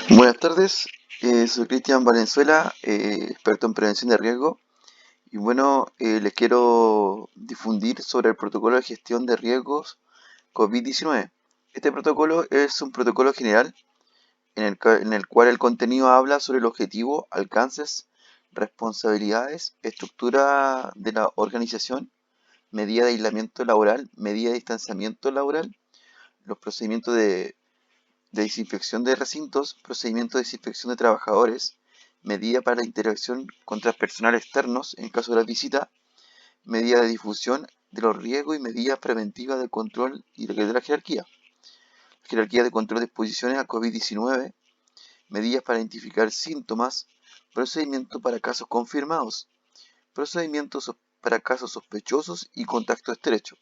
Buenas tardes, soy Cristian Valenzuela, experto en prevención de riesgo. Y bueno, les quiero difundir sobre el protocolo de gestión de riesgos COVID-19. Este protocolo es un protocolo general en el cual el contenido habla sobre el objetivo, alcances, responsabilidades, estructura de la organización, medida de aislamiento laboral, medida de distanciamiento laboral, los procedimientos de desinfección de recintos, procedimiento de desinfección de trabajadores, medida para la interacción contra personal externos en caso de la visita, medida de difusión de los riesgos y medidas preventivas de control y de la jerarquía. Jerarquía de control de exposiciones a COVID-19, medidas para identificar síntomas, procedimiento para casos confirmados, procedimientos para casos sospechosos y contacto estrecho.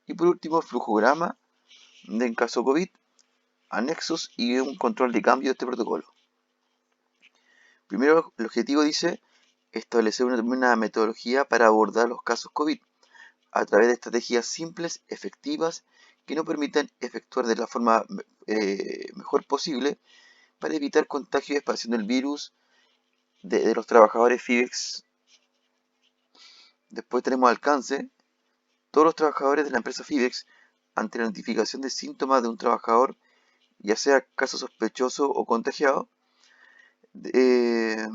Y por último, flujograma de en caso COVID, anexos y un control de cambio de este protocolo. Primero, el objetivo dice establecer una metodología para abordar los casos COVID a través de estrategias simples, efectivas, que nos permitan efectuar de la forma mejor posible para evitar contagio y expansión del virus de los trabajadores FIBEX. Después tenemos alcance. Todos los trabajadores de la empresa FIBEX, ante la notificación de síntomas de un trabajador, ya sea caso sospechoso o contagiado, eh,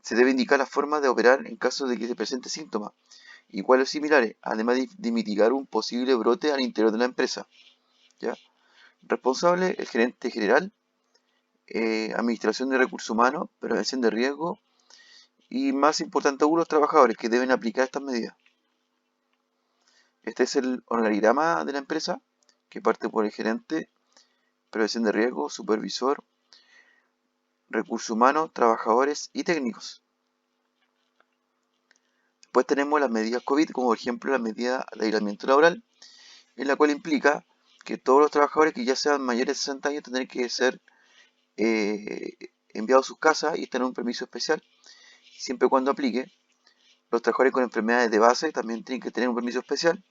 se debe indicar la forma de operar en caso de que se presente síntomas iguales o similares, además de mitigar un posible brote al interior de la empresa. ¿Ya? Responsable, el gerente general, administración de recursos humanos, prevención de riesgo y más importante aún los trabajadores que deben aplicar estas medidas. Este es el organigrama de la empresa que parte por el gerente, prevención de riesgo, supervisor, recursos humanos, trabajadores y técnicos. Después tenemos las medidas COVID, como por ejemplo la medida de aislamiento laboral, en la cual implica que todos los trabajadores que ya sean mayores de 60 años tendrán que ser enviados a sus casas y estar en un permiso especial, siempre y cuando aplique. Los trabajadores con enfermedades de base también tienen que tener un permiso especial,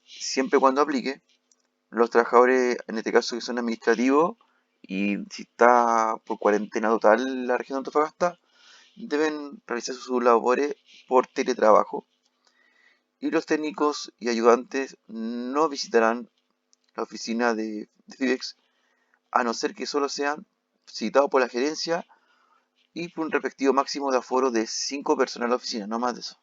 siempre y cuando aplique. Los trabajadores, en este caso, que son administrativos, y si está por cuarentena total la región de Antofagasta, deben realizar sus labores por teletrabajo. Y los técnicos y ayudantes no visitarán la oficina de FIBEX a no ser que solo sean citados por la gerencia y por un respectivo máximo de aforo de 5 personas en la oficina, no más de eso.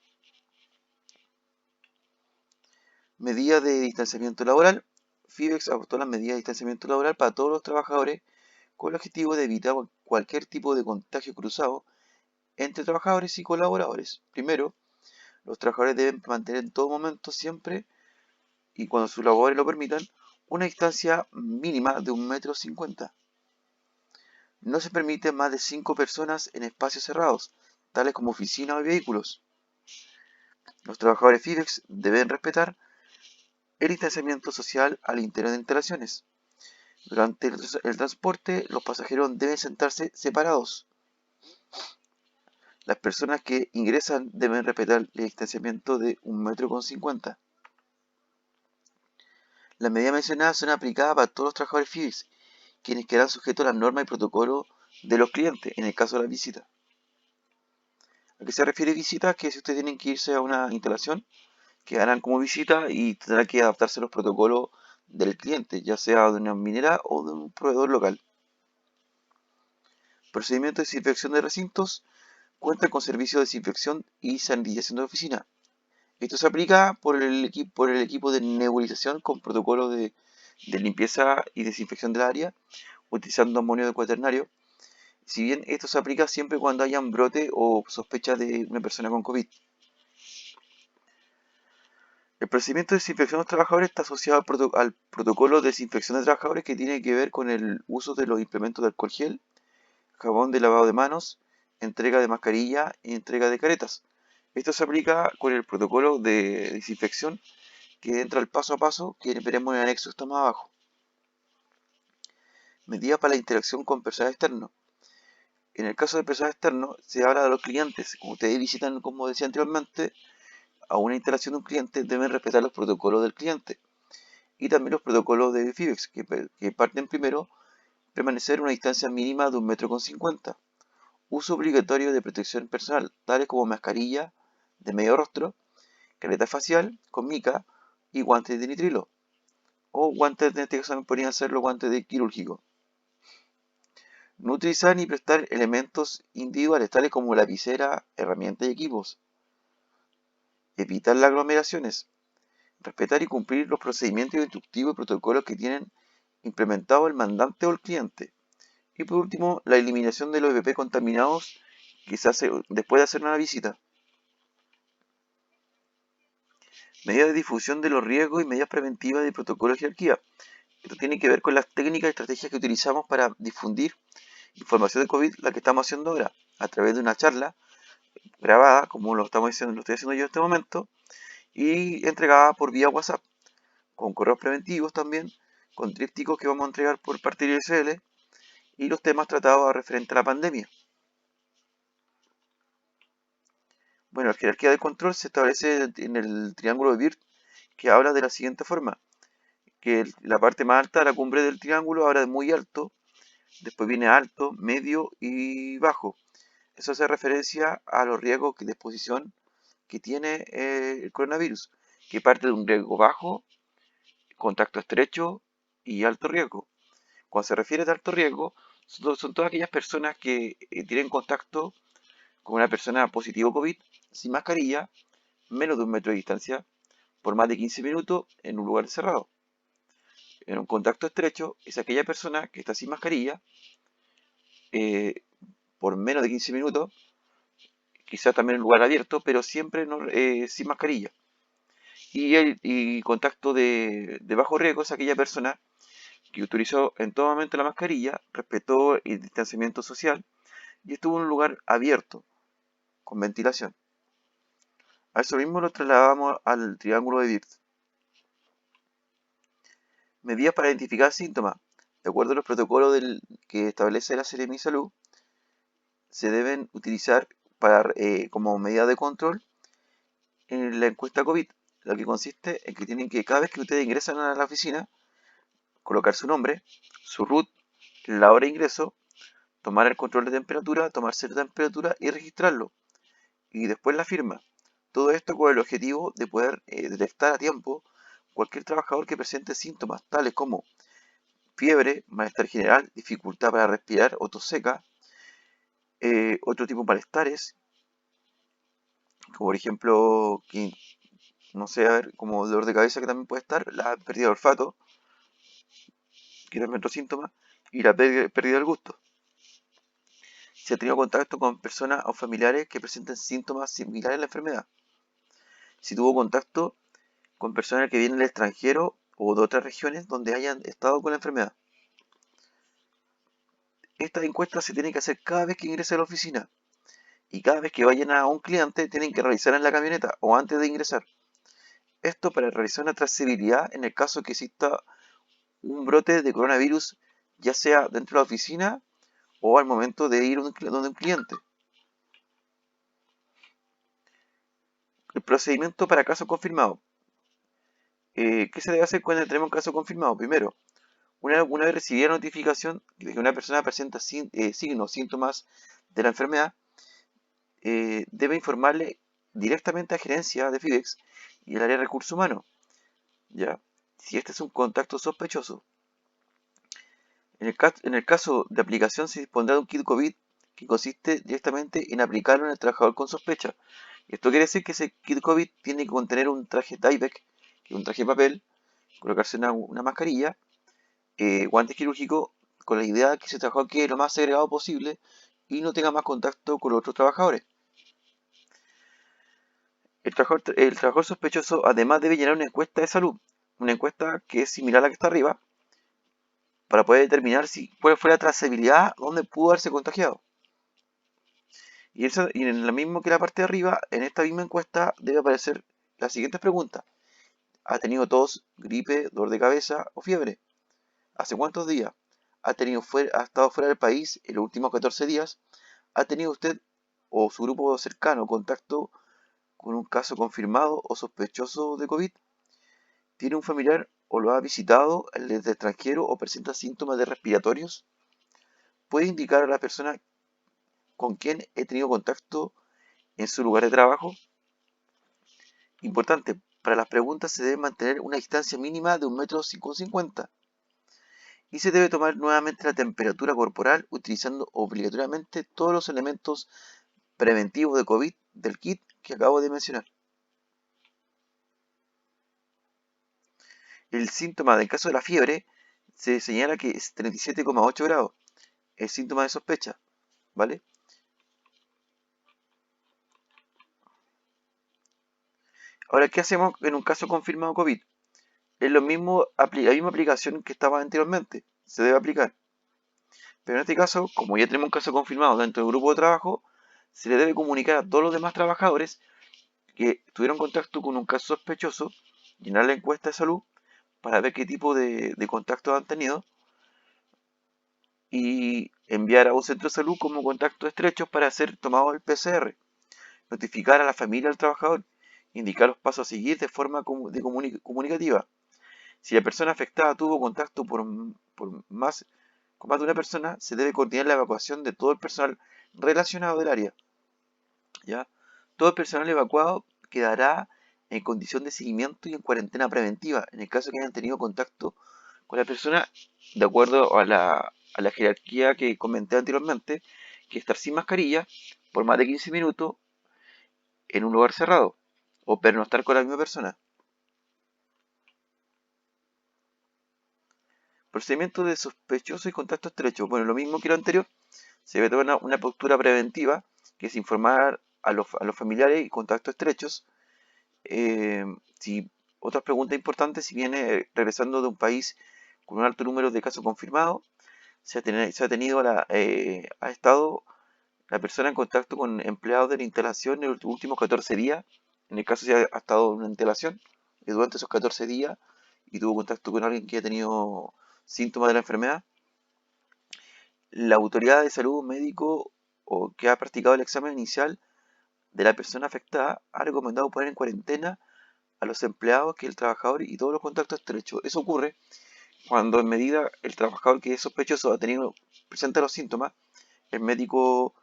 Medidas de distanciamiento laboral. FIBEX adoptó las medidas de distanciamiento laboral para todos los trabajadores con el objetivo de evitar cualquier tipo de contagio cruzado entre trabajadores y colaboradores. Primero, los trabajadores deben mantener en todo momento siempre y cuando sus labores lo permitan una distancia mínima de 1,50 m. No se permite más de 5 personas en espacios cerrados, tales como oficinas o vehículos. Los trabajadores FIBEX deben respetar el distanciamiento social al interior de instalaciones. Durante el transporte, los pasajeros deben sentarse separados. Las personas que ingresan deben respetar el distanciamiento de 1,50 m. Las medidas mencionadas son aplicadas para todos los trabajadores FIBEX, quienes quedarán sujetos a las normas y protocolos de los clientes en el caso de la visita. ¿A qué se refiere visita? Que si ustedes tienen que irse a una instalación, que harán como visita y tendrán que adaptarse a los protocolos del cliente, ya sea de una minera o de un proveedor local. Procedimiento de desinfección de recintos. Cuenta con servicio de desinfección y sanitización de oficina. Esto se aplica por el equipo de nebulización con protocolos de limpieza y desinfección del área, utilizando amonio de cuaternario. Si bien esto se aplica siempre cuando haya un brote o sospecha de una persona con COVID. El procedimiento de desinfección de los trabajadores está asociado al protocolo de desinfección de trabajadores que tiene que ver con el uso de los implementos de alcohol gel, jabón de lavado de manos, entrega de mascarilla y entrega de caretas. Esto se aplica con el protocolo de desinfección que entra el paso a paso que veremos en el anexo que está más abajo. Medidas para la interacción con personal externo. En el caso de personal externo se habla de los clientes. Como ustedes visitan, como decía anteriormente, a una instalación de un cliente deben respetar los protocolos del cliente y también los protocolos de FIBEX que parten primero Permanecer a una distancia mínima de 1,50 m. Uso obligatorio de protección personal, tales como mascarilla de medio rostro, careta facial con mica y guantes de nitrilo. O guantes, en este caso también podrían ser los guantes de quirúrgico. No utilizar ni prestar elementos individuales, tales como lapicera, herramientas y equipos. Evitar las aglomeraciones. Respetar y cumplir los procedimientos instructivos y protocolos que tienen implementado el mandante o el cliente. Y por último, la eliminación de los EPP contaminados que se hace después de hacer una visita. Medidas de difusión de los riesgos y medidas preventivas de protocolo de jerarquía. Esto tiene que ver con las técnicas y estrategias que utilizamos para difundir información de COVID, la que estamos haciendo ahora, a través de una charla grabada, como lo estoy haciendo yo en este momento, y entregada por vía WhatsApp, con correos preventivos también, con trípticos que vamos a entregar por parte de ISL y los temas tratados referente a la pandemia. Bueno, la jerarquía de control se establece en el triángulo de Bird, que habla de la siguiente forma, que la parte más alta, la cumbre del triángulo, habla de muy alto, después viene alto, medio y bajo. Eso hace referencia a los riesgos de exposición que tiene el coronavirus, que parte de un riesgo bajo, contacto estrecho y alto riesgo. Cuando se refiere a alto riesgo, son todas aquellas personas que tienen contacto con una persona positivo COVID sin mascarilla, menos de 1 metro de distancia, por más de 15 minutos en un lugar cerrado. En un contacto estrecho es aquella persona que está sin mascarilla eh, por menos de 15 minutos, quizás también en un lugar abierto, pero siempre no, sin mascarilla. Y contacto de bajo riesgo es aquella persona que utilizó en todo momento la mascarilla, respetó el distanciamiento social y estuvo en un lugar abierto, con ventilación. A eso mismo lo trasladamos al triángulo de Bird. Medidas para identificar síntomas. De acuerdo a los protocolos que establece la Seremi Salud, se deben utilizar como medida de control en la encuesta COVID, lo que consiste en que tienen que, cada vez que ustedes ingresan a la oficina, colocar su nombre, su root, la hora de ingreso, tomar el control de temperatura, tomarse la temperatura y registrarlo. Y después la firma. Todo esto con el objetivo de poder detectar a tiempo cualquier trabajador que presente síntomas tales como fiebre, malestar general, dificultad para respirar o tos seca, otro tipo de malestares, como por ejemplo, no sé, a ver, como dolor de cabeza que también puede estar, la pérdida de olfato, que también es otro síntoma, y la pérdida del gusto. Si ha tenido contacto con personas o familiares que presenten síntomas similares a la enfermedad. Si tuvo contacto con personas que vienen del extranjero o de otras regiones donde hayan estado con la enfermedad. Estas encuestas se tienen que hacer cada vez que ingrese a la oficina y cada vez que vayan a un cliente tienen que realizar en la camioneta o antes de ingresar. Esto para realizar una trazabilidad en el caso que exista un brote de coronavirus, ya sea dentro de la oficina o al momento de ir donde un cliente. El procedimiento para casos confirmados. ¿Qué se debe hacer cuando tenemos un caso confirmado? Primero, una vez recibida la notificación de que una persona presenta signos, síntomas de la enfermedad, debe informarle directamente a gerencia de FIDEX y el área de recursos humanos, ¿ya? Si este es un contacto sospechoso. En el caso de aplicación se dispondrá de un kit COVID que consiste directamente en aplicarlo en el trabajador con sospecha. Esto quiere decir que ese kit COVID tiene que contener un traje Tyvek, que es un traje de papel, colocarse una mascarilla, guantes quirúrgicos, con la idea de que ese trabajador quede lo más segregado posible y no tenga más contacto con los otros trabajadores. El trabajador sospechoso además debe llenar una encuesta de salud, una encuesta que es similar a la que está arriba, para poder determinar cuál fue la trazabilidad donde pudo haberse contagiado. Y en lo mismo que la parte de arriba, en esta misma encuesta debe aparecer las siguientes preguntas. ¿Ha tenido tos, gripe, dolor de cabeza o fiebre? ¿Hace cuántos días? ¿Ha estado fuera del país en los últimos 14 días? ¿Ha tenido usted o su grupo cercano contacto con un caso confirmado o sospechoso de COVID? ¿Tiene un familiar o lo ha visitado desde extranjero o presenta síntomas de respiratorios? puede indicar a la persona con quien he tenido contacto en su lugar de trabajo. Importante, para las preguntas se debe mantener una distancia mínima de 1,50 m y se debe tomar nuevamente la temperatura corporal utilizando obligatoriamente todos los elementos preventivos de COVID del kit que acabo de mencionar. El síntoma del caso de la fiebre se señala que es 37,8 grados, es síntoma de sospecha, ¿vale? Ahora, ¿qué hacemos en un caso confirmado COVID? Es lo mismo, la misma aplicación que estaba anteriormente, se debe aplicar. Pero en este caso, como ya tenemos un caso confirmado dentro del grupo de trabajo, se le debe comunicar a todos los demás trabajadores que tuvieron contacto con un caso sospechoso, llenar la encuesta de salud para ver qué tipo de contactos han tenido y enviar a un centro de salud como contactos estrechos para ser tomado el PCR, notificar a la familia del trabajador, indicar los pasos a seguir de forma comunicativa. Si la persona afectada tuvo contacto con más de una persona, se debe coordinar la evacuación de todo el personal relacionado del área. ¿Ya? Todo el personal evacuado quedará en condición de seguimiento y en cuarentena preventiva en el caso que hayan tenido contacto con la persona, de acuerdo a la jerarquía que comenté anteriormente, que estar sin mascarilla por más de 15 minutos en un lugar cerrado o pernoctar con la misma persona. Procedimiento de sospechoso y contacto estrecho. Bueno, lo mismo que lo anterior, se debe tomar una postura preventiva, que es informar a los familiares y contactos estrechos. Si Otra pregunta importante, si viene regresando de un país con un alto número de casos confirmados, ha estado la persona en contacto con empleados de la instalación en los últimos 14 días, en el caso si ha estado en una instalación durante esos 14 días y tuvo contacto con alguien que ha tenido síntomas de la enfermedad, la autoridad de salud médico o que ha practicado el examen inicial de la persona afectada ha recomendado poner en cuarentena a los empleados, que el trabajador y todos los contactos estrechos. Eso ocurre cuando en medida el trabajador que es sospechoso presenta los síntomas, el médico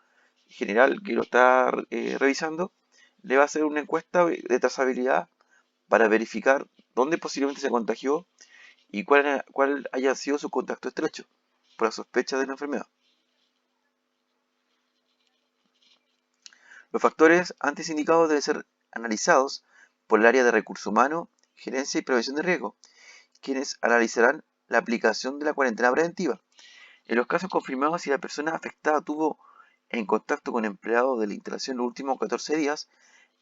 general que lo está revisando le va a hacer una encuesta de trazabilidad para verificar dónde posiblemente se contagió y cuál haya sido su contacto estrecho por la sospecha de la enfermedad. Los factores antes indicados deben ser analizados por el área de recursos humanos, gerencia y prevención de riesgo, quienes analizarán la aplicación de la cuarentena preventiva. En los casos confirmados, si la persona afectada tuvo en contacto con empleados de la instalación los últimos 14 días,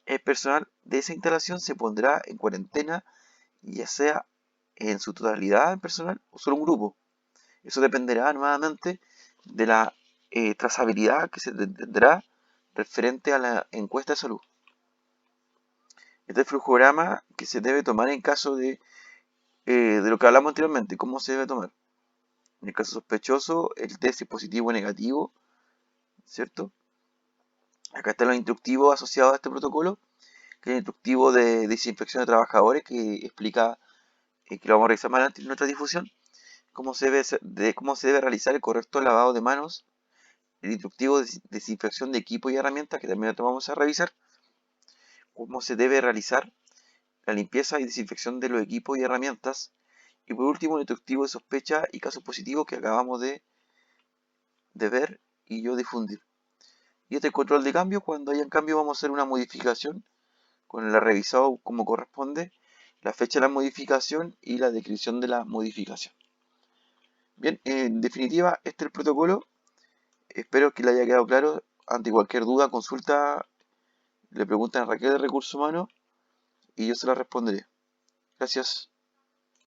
el personal de esa instalación se pondrá en cuarentena, ya sea en su totalidad el personal o solo un grupo. Eso dependerá nuevamente de la trazabilidad que se tendrá referente a la encuesta de salud. Este es el flujograma que se debe tomar en caso de lo que hablamos anteriormente, cómo se debe tomar. En el caso sospechoso, el test es positivo o negativo, ¿cierto? Acá están los instructivos asociados a este protocolo, que es el instructivo de desinfección de trabajadores, que explica, que lo vamos a revisar más adelante en nuestra difusión, cómo se debe realizar el correcto lavado de manos, el instructivo de desinfección de equipo y herramientas, que también lo vamos a revisar, cómo se debe realizar la limpieza y desinfección de los equipos y herramientas, y por último el instructivo de sospecha y casos positivos que acabamos de ver y yo difundir. Y este control de cambio, cuando haya un cambio vamos a hacer una modificación con el revisado como corresponde, la fecha de la modificación y la descripción de la modificación. Bien, en definitiva, este es el protocolo. Espero que le haya quedado claro. Ante cualquier duda, consulta, le preguntan a Raquel de Recursos Humanos y yo se la responderé. Gracias.